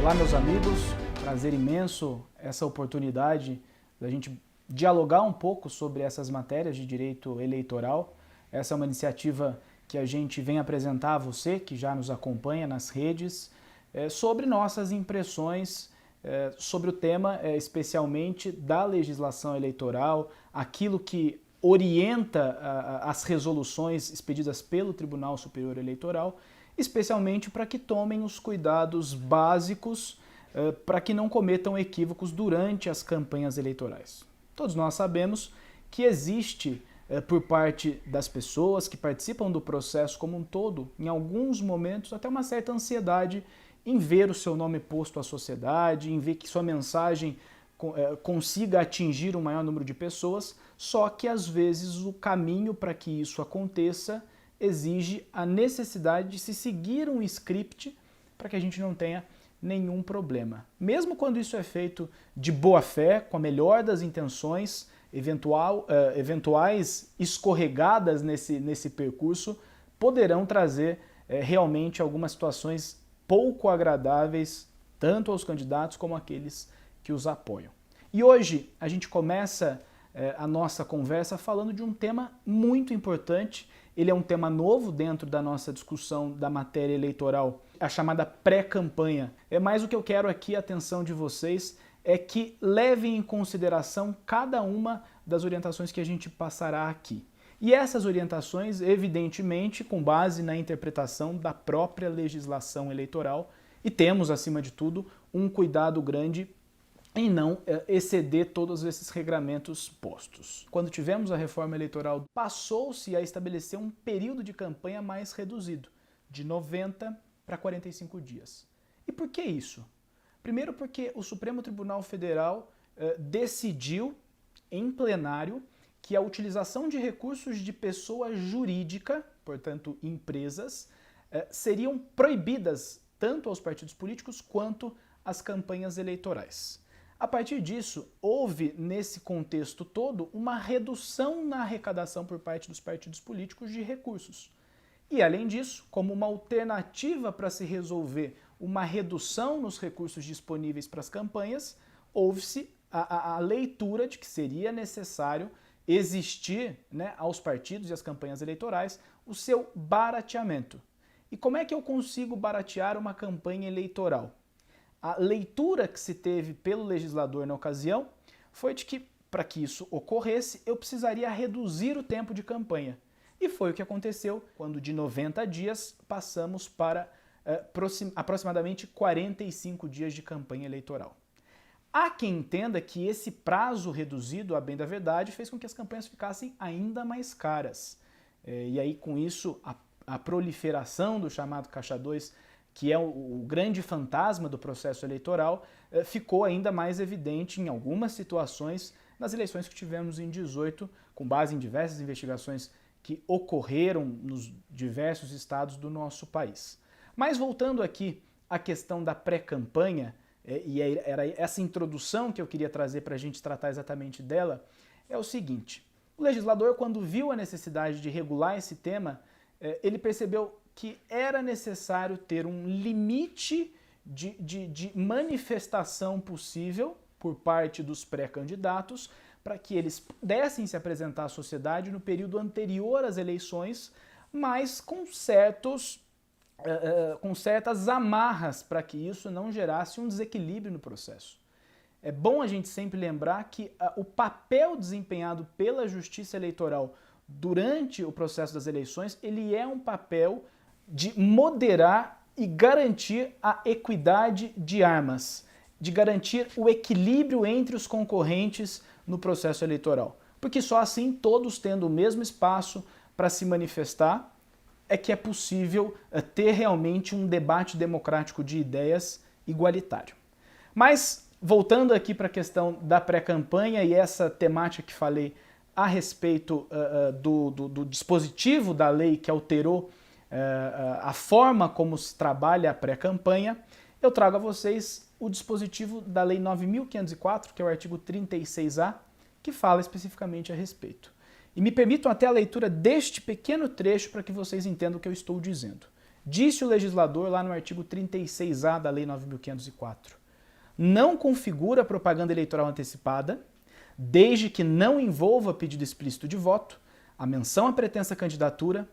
Olá, meus amigos, prazer imenso essa oportunidade da gente dialogar um pouco sobre essas matérias de direito eleitoral. Essa é uma iniciativa que a gente vem apresentar a você, que já nos acompanha nas redes, sobre nossas impressões sobre o tema, especialmente da legislação eleitoral, aquilo que orienta as resoluções expedidas pelo Tribunal Superior Eleitoral, especialmente para que tomem os cuidados básicos para que não cometam equívocos durante as campanhas eleitorais. Todos nós sabemos que existe, por parte das pessoas que participam do processo como um todo, em alguns momentos, até uma certa ansiedade em ver o seu nome posto à sociedade, em ver que sua mensagem consiga atingir um maior número de pessoas, só que às vezes o caminho para que isso aconteça exige a necessidade de se seguir um script para que a gente não tenha nenhum problema. Mesmo quando isso é feito de boa fé, com a melhor das intenções, eventuais escorregadas nesse percurso poderão trazer realmente algumas situações pouco agradáveis, tanto aos candidatos como àqueles que os apoiam. E hoje a gente começa a nossa conversa falando de um tema muito importante. Ele é um tema novo dentro da nossa discussão da matéria eleitoral, a chamada pré-campanha. Mas o que eu quero aqui, a atenção de vocês, é que levem em consideração cada uma das orientações que a gente passará aqui. E essas orientações, evidentemente, com base na interpretação da própria legislação eleitoral, e temos, acima de tudo, um cuidado grande em não exceder todos esses regramentos postos. Quando tivemos a reforma eleitoral, passou-se a estabelecer um período de campanha mais reduzido, de 90 para 45 dias. E por que isso? Primeiro porque o Supremo Tribunal Federal decidiu, em plenário, que a utilização de recursos de pessoa jurídica, portanto empresas, seriam proibidas tanto aos partidos políticos quanto às campanhas eleitorais. A partir disso, houve nesse contexto todo uma redução na arrecadação por parte dos partidos políticos de recursos. E além disso, como uma alternativa para se resolver uma redução nos recursos disponíveis para as campanhas, houve-se a leitura de que seria necessário existir, aos partidos e às campanhas eleitorais o seu barateamento. E como é que eu consigo baratear uma campanha eleitoral? A leitura que se teve pelo legislador na ocasião foi de que, para que isso ocorresse, eu precisaria reduzir o tempo de campanha. E foi o que aconteceu quando de 90 dias passamos para aproximadamente 45 dias de campanha eleitoral. Há quem entenda que esse prazo reduzido, a bem da verdade, fez com que as campanhas ficassem ainda mais caras. E aí, com isso, a proliferação do chamado Caixa 2, que é o grande fantasma do processo eleitoral, ficou ainda mais evidente em algumas situações nas eleições que tivemos em 2018, com base em diversas investigações que ocorreram nos diversos estados do nosso país. Mas voltando aqui à questão da pré-campanha, e era essa introdução que eu queria trazer para a gente tratar exatamente dela, é o seguinte: o legislador, quando viu a necessidade de regular esse tema, ele percebeu que era necessário ter um limite de manifestação possível por parte dos pré-candidatos para que eles pudessem se apresentar à sociedade no período anterior às eleições, mas com certas amarras para que isso não gerasse um desequilíbrio no processo. É bom a gente sempre lembrar que o papel desempenhado pela Justiça Eleitoral durante o processo das eleições, ele é um papel de moderar e garantir a equidade de armas, de garantir o equilíbrio entre os concorrentes no processo eleitoral. Porque só assim, todos tendo o mesmo espaço para se manifestar, é que é possível ter realmente um debate democrático de ideias igualitário. Mas, voltando aqui para a questão da pré-campanha e essa temática que falei a respeito do dispositivo da lei que alterou a forma como se trabalha a pré-campanha, eu trago a vocês o dispositivo da Lei 9.504, que é o artigo 36A, que fala especificamente a respeito. E me permitam até a leitura deste pequeno trecho para que vocês entendam o que eu estou dizendo. Disse o legislador lá no artigo 36A da Lei 9.504. Não configura propaganda eleitoral antecipada, desde que não envolva pedido explícito de voto, a menção à pretensa candidatura,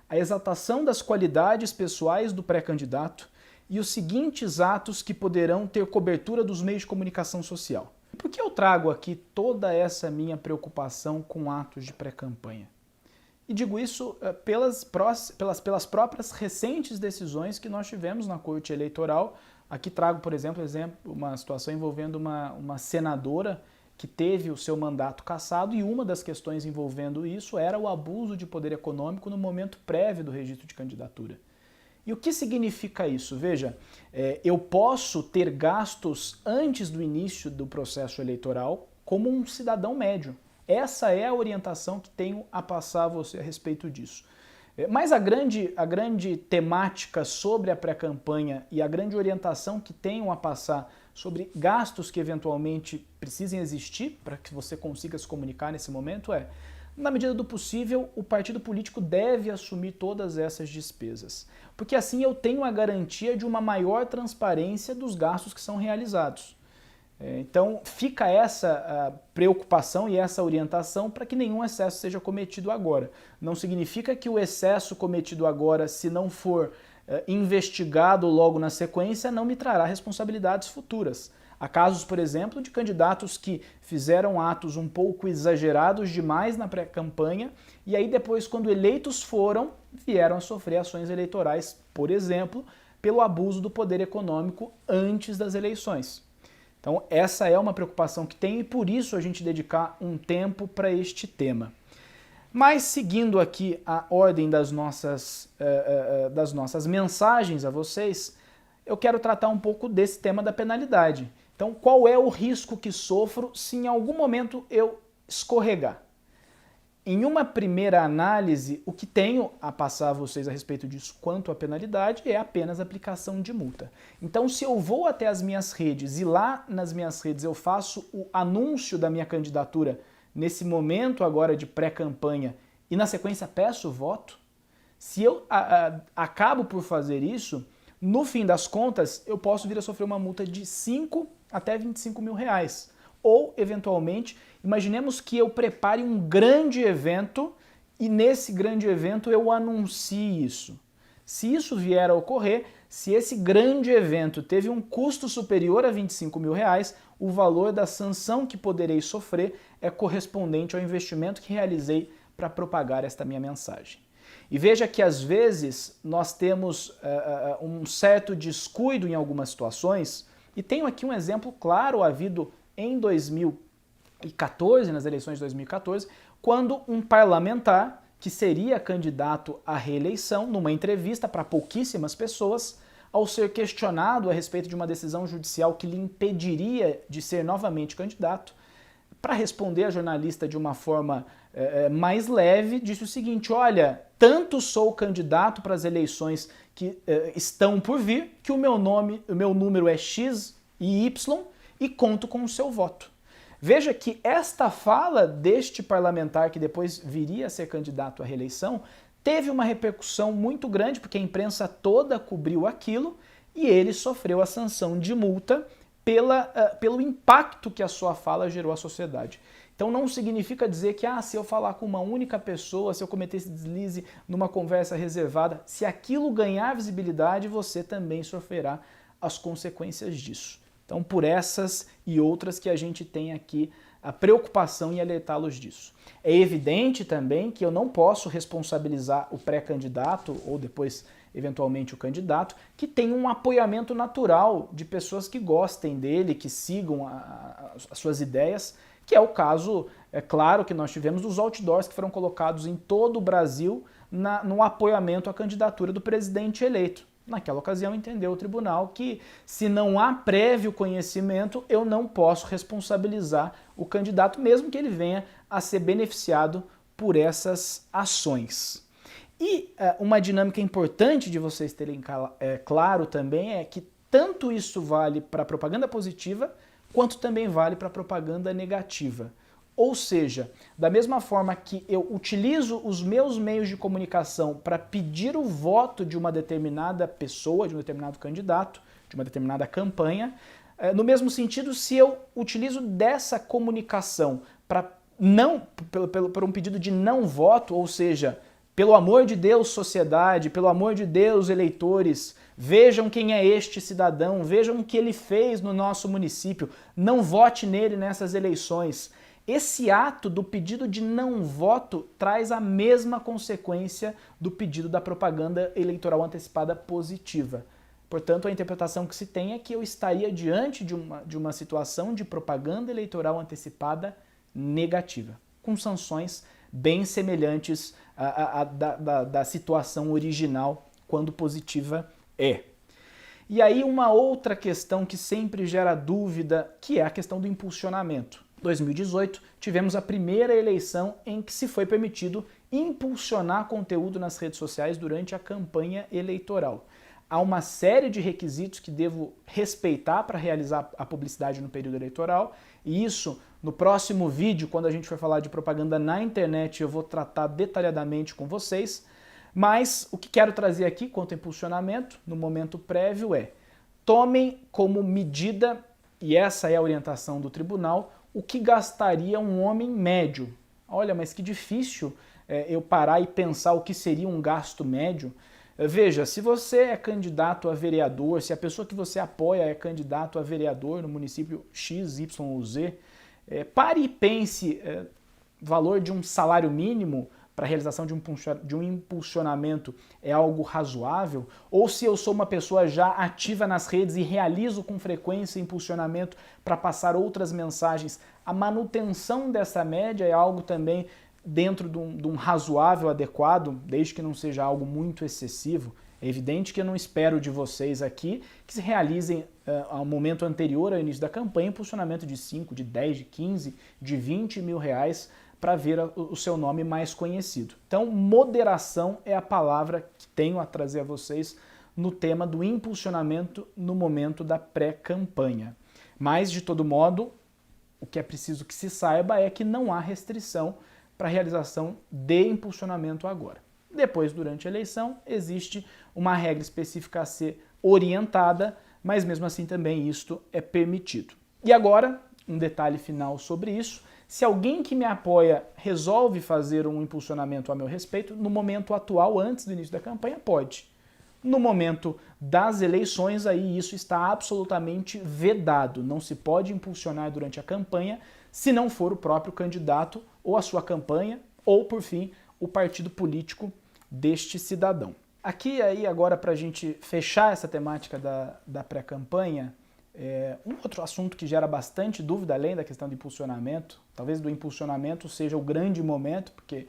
a exaltação das qualidades pessoais do pré-candidato e os seguintes atos que poderão ter cobertura dos meios de comunicação social. Por que eu trago aqui toda essa minha preocupação com atos de pré-campanha? E digo isso pelas próprias recentes decisões que nós tivemos na Corte Eleitoral. Aqui trago, por exemplo, uma situação envolvendo uma senadora que teve o seu mandato cassado, e uma das questões envolvendo isso era o abuso de poder econômico no momento prévio do registro de candidatura. E o que significa isso? Veja, eu posso ter gastos antes do início do processo eleitoral como um cidadão médio. Essa é a orientação que tenho a passar a você a respeito disso. Mas a grande temática sobre a pré-campanha e a grande orientação que tenho a passar sobre gastos que eventualmente precisem existir para que você consiga se comunicar nesse momento é: na medida do possível, o partido político deve assumir todas essas despesas, porque assim eu tenho a garantia de uma maior transparência dos gastos que são realizados. Então fica essa preocupação e essa orientação para que nenhum excesso seja cometido agora. Não significa que o excesso cometido agora, se não for investigado logo na sequência, não me trará responsabilidades futuras. Há casos, por exemplo, de candidatos que fizeram atos um pouco exagerados demais na pré-campanha e aí depois, quando eleitos foram, vieram a sofrer ações eleitorais, por exemplo, pelo abuso do poder econômico antes das eleições. Então essa é uma preocupação que tem e por isso a gente dedicar um tempo para este tema. Mas seguindo aqui a ordem das nossas mensagens a vocês, eu quero tratar um pouco desse tema da penalidade. Então, qual é o risco que sofro se em algum momento eu escorregar? Em uma primeira análise, o que tenho a passar a vocês a respeito disso quanto à penalidade é apenas a aplicação de multa. Então, se eu vou até as minhas redes e lá nas minhas redes eu faço o anúncio da minha candidatura nesse momento agora de pré-campanha e na sequência peço o voto, se eu acabo por fazer isso, no fim das contas eu posso vir a sofrer uma multa de 5 até 25 mil reais. Ou, eventualmente, imaginemos que eu prepare um grande evento e nesse grande evento eu anuncie isso. Se isso vier a ocorrer, se esse grande evento teve um custo superior a 25 mil reais, o valor da sanção que poderei sofrer é correspondente ao investimento que realizei para propagar esta minha mensagem. E veja que às vezes nós temos um certo descuido em algumas situações, e tenho aqui um exemplo claro havido em 2014, nas eleições de 2014, quando um parlamentar que seria candidato à reeleição, numa entrevista para pouquíssimas pessoas, ao ser questionado a respeito de uma decisão judicial que lhe impediria de ser novamente candidato, para responder a jornalista de uma forma mais leve, disse o seguinte: olha, tanto sou candidato para as eleições que estão por vir, que o meu número é X e Y e conto com o seu voto. Veja que esta fala deste parlamentar, que depois viria a ser candidato à reeleição, teve uma repercussão muito grande, porque a imprensa toda cobriu aquilo e ele sofreu a sanção de multa pelo impacto que a sua fala gerou à sociedade. Então não significa dizer que se eu falar com uma única pessoa, se eu cometer esse deslize numa conversa reservada, se aquilo ganhar visibilidade, você também sofrerá as consequências disso. Então, por essas e outras que a gente tem aqui a preocupação em alertá-los disso. É evidente também que eu não posso responsabilizar o pré-candidato ou depois, eventualmente, o candidato que tem um apoiamento natural de pessoas que gostem dele, que sigam as suas ideias, que é o caso, é claro, que nós tivemos dos outdoors que foram colocados em todo o Brasil no apoiamento à candidatura do presidente eleito. Naquela ocasião, entendeu o tribunal que, se não há prévio conhecimento, eu não posso responsabilizar o candidato, mesmo que ele venha a ser beneficiado por essas ações. E uma dinâmica importante de vocês terem claro também é que tanto isso vale para a propaganda positiva, quanto também vale para a propaganda negativa. Ou seja, da mesma forma que eu utilizo os meus meios de comunicação para pedir o voto de uma determinada pessoa, de um determinado candidato, de uma determinada campanha, no mesmo sentido, se eu utilizo dessa comunicação para por um pedido de não voto, ou seja, pelo amor de Deus, sociedade, pelo amor de Deus, eleitores, vejam quem é este cidadão, vejam o que ele fez no nosso município, não vote nele nessas eleições. Esse ato do pedido de não voto traz a mesma consequência do pedido da propaganda eleitoral antecipada positiva. Portanto, a interpretação que se tem é que eu estaria diante de uma situação de propaganda eleitoral antecipada negativa, com sanções bem semelhantes da situação original quando positiva é. E aí uma outra questão que sempre gera dúvida, que é a questão do impulsionamento. Em 2018, tivemos a primeira eleição em que se foi permitido impulsionar conteúdo nas redes sociais durante a campanha eleitoral. Há uma série de requisitos que devo respeitar para realizar a publicidade no período eleitoral, e isso, no próximo vídeo, quando a gente for falar de propaganda na internet, eu vou tratar detalhadamente com vocês. Mas o que quero trazer aqui quanto a impulsionamento, no momento prévio, é: tomem como medida, e essa é a orientação do tribunal, o que gastaria um homem médio. Olha, mas que difícil eu parar e pensar o que seria um gasto médio. Veja, se você é candidato a vereador, se a pessoa que você apoia é candidato a vereador no município X, Y ou Z, pare e pense valor de um salário mínimo para a realização de um impulsionamento é algo razoável? Ou se eu sou uma pessoa já ativa nas redes e realizo com frequência impulsionamento para passar outras mensagens, a manutenção dessa média é algo também dentro de um razoável, adequado, desde que não seja algo muito excessivo? É evidente que eu não espero de vocês aqui que se realizem ao momento anterior ao início da campanha impulsionamento de 5, de 10, de 15, de 20 mil reais para ver o seu nome mais conhecido. Então, moderação é a palavra que tenho a trazer a vocês no tema do impulsionamento no momento da pré-campanha. Mas, de todo modo, o que é preciso que se saiba é que não há restrição para a realização de impulsionamento agora. Depois, durante a eleição, existe uma regra específica a ser orientada, mas mesmo assim também isto é permitido. E agora, um detalhe final sobre isso: se alguém que me apoia resolve fazer um impulsionamento a meu respeito, no momento atual, antes do início da campanha, pode. No momento das eleições, aí isso está absolutamente vedado. Não se pode impulsionar durante a campanha se não for o próprio candidato ou a sua campanha, ou, por fim, o partido político deste cidadão. Aqui, aí, agora, para a gente fechar essa temática da pré-campanha, um outro assunto que gera bastante dúvida, além da questão do impulsionamento, talvez do impulsionamento seja o grande momento, porque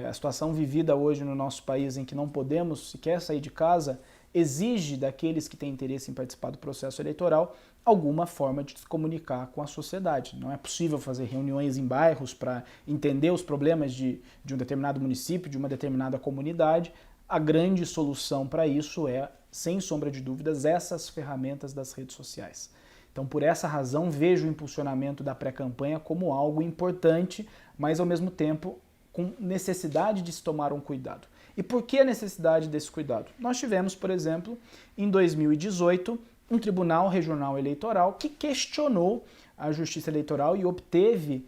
a situação vivida hoje no nosso país, em que não podemos sequer sair de casa, exige daqueles que têm interesse em participar do processo eleitoral alguma forma de se comunicar com a sociedade. Não é possível fazer reuniões em bairros para entender os problemas de um determinado município, de uma determinada comunidade. A grande solução para isso é, sem sombra de dúvidas, essas ferramentas das redes sociais. Então, por essa razão, vejo o impulsionamento da pré-campanha como algo importante, mas ao mesmo tempo com necessidade de se tomar um cuidado. E por que a necessidade desse cuidado? Nós tivemos, por exemplo, em 2018, um Tribunal Regional Eleitoral que questionou a Justiça Eleitoral e obteve,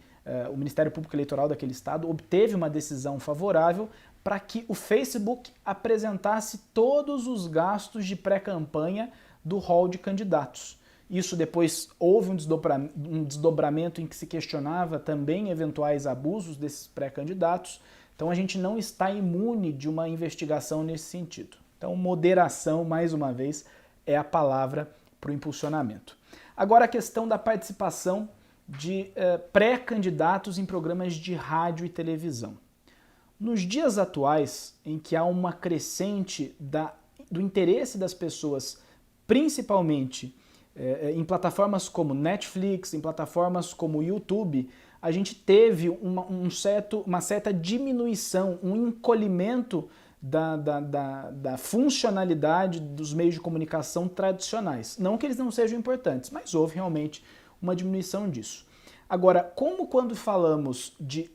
o Ministério Público Eleitoral daquele estado, obteve uma decisão favorável para que o Facebook apresentasse todos os gastos de pré-campanha do rol de candidatos. Isso depois houve um desdobramento em que se questionava também eventuais abusos desses pré-candidatos. Então a gente não está imune de uma investigação nesse sentido. Então moderação, mais uma vez, é a palavra para o impulsionamento. Agora a questão da participação de pré-candidatos em programas de rádio e televisão. Nos dias atuais, em que há uma crescente do interesse das pessoas, principalmente em plataformas como Netflix, em plataformas como YouTube, a gente teve uma certa diminuição, um encolhimento da funcionalidade dos meios de comunicação tradicionais. Não que eles não sejam importantes, mas houve realmente uma diminuição disso. Agora, como quando falamos de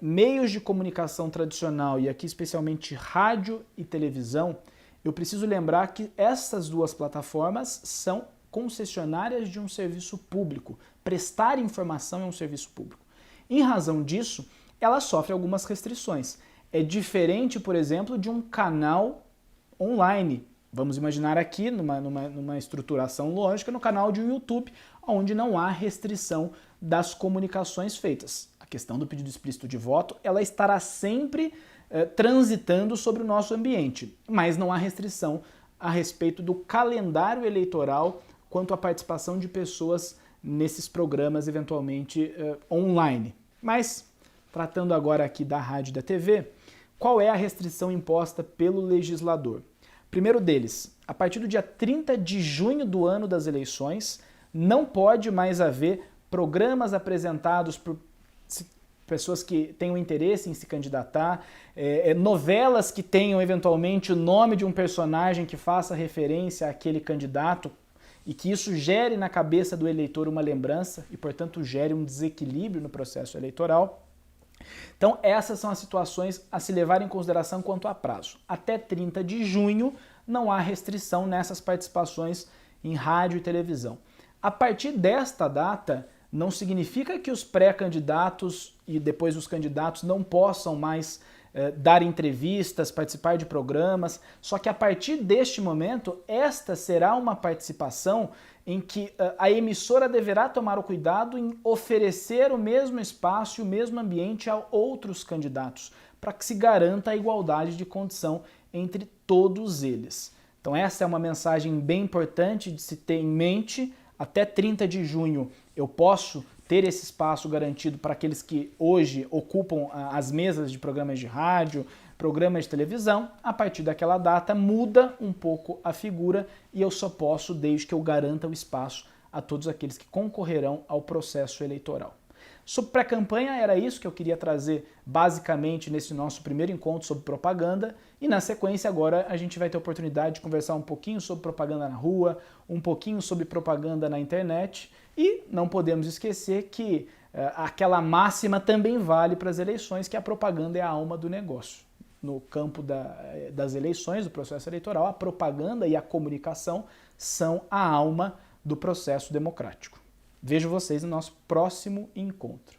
meios de comunicação tradicional, e aqui especialmente rádio e televisão, eu preciso lembrar que essas duas plataformas são concessionárias de um serviço público. Prestar informação é um serviço público. Em razão disso, ela sofre algumas restrições. É diferente, por exemplo, de um canal online. Vamos imaginar aqui, numa estruturação lógica, no canal de um YouTube, onde não há restrição das comunicações feitas. A questão do pedido explícito de voto, ela estará sempre transitando sobre o nosso ambiente, mas não há restrição a respeito do calendário eleitoral quanto à participação de pessoas nesses programas, eventualmente online. Mas, tratando agora aqui da rádio e da TV, qual é a restrição imposta pelo legislador? Primeiro deles, a partir do dia 30 de junho do ano das eleições, não pode mais haver programas apresentados por pessoas que tenham interesse em se candidatar, novelas que tenham eventualmente o nome de um personagem que faça referência àquele candidato e que isso gere na cabeça do eleitor uma lembrança e, portanto, gere um desequilíbrio no processo eleitoral. Então, essas são as situações a se levar em consideração quanto a prazo. Até 30 de junho não há restrição nessas participações em rádio e televisão. A partir desta data, não significa que os pré-candidatos e depois os candidatos não possam mais dar entrevistas, participar de programas, só que a partir deste momento, esta será uma participação em que a emissora deverá tomar o cuidado em oferecer o mesmo espaço e o mesmo ambiente a outros candidatos, para que se garanta a igualdade de condição entre todos eles. Então essa é uma mensagem bem importante de se ter em mente. Até 30 de junho eu posso ter esse espaço garantido para aqueles que hoje ocupam as mesas de programas de rádio, programas de televisão. A partir daquela data muda um pouco a figura e eu só posso desde que eu garanta o espaço a todos aqueles que concorrerão ao processo eleitoral. Sobre pré-campanha, era isso que eu queria trazer basicamente nesse nosso primeiro encontro sobre propaganda, e na sequência agora a gente vai ter a oportunidade de conversar um pouquinho sobre propaganda na rua, um pouquinho sobre propaganda na internet, e não podemos esquecer que aquela máxima também vale para as eleições, que a propaganda é a alma do negócio. No campo das eleições, do processo eleitoral, a propaganda e a comunicação são a alma do processo democrático. Vejo vocês no nosso próximo encontro.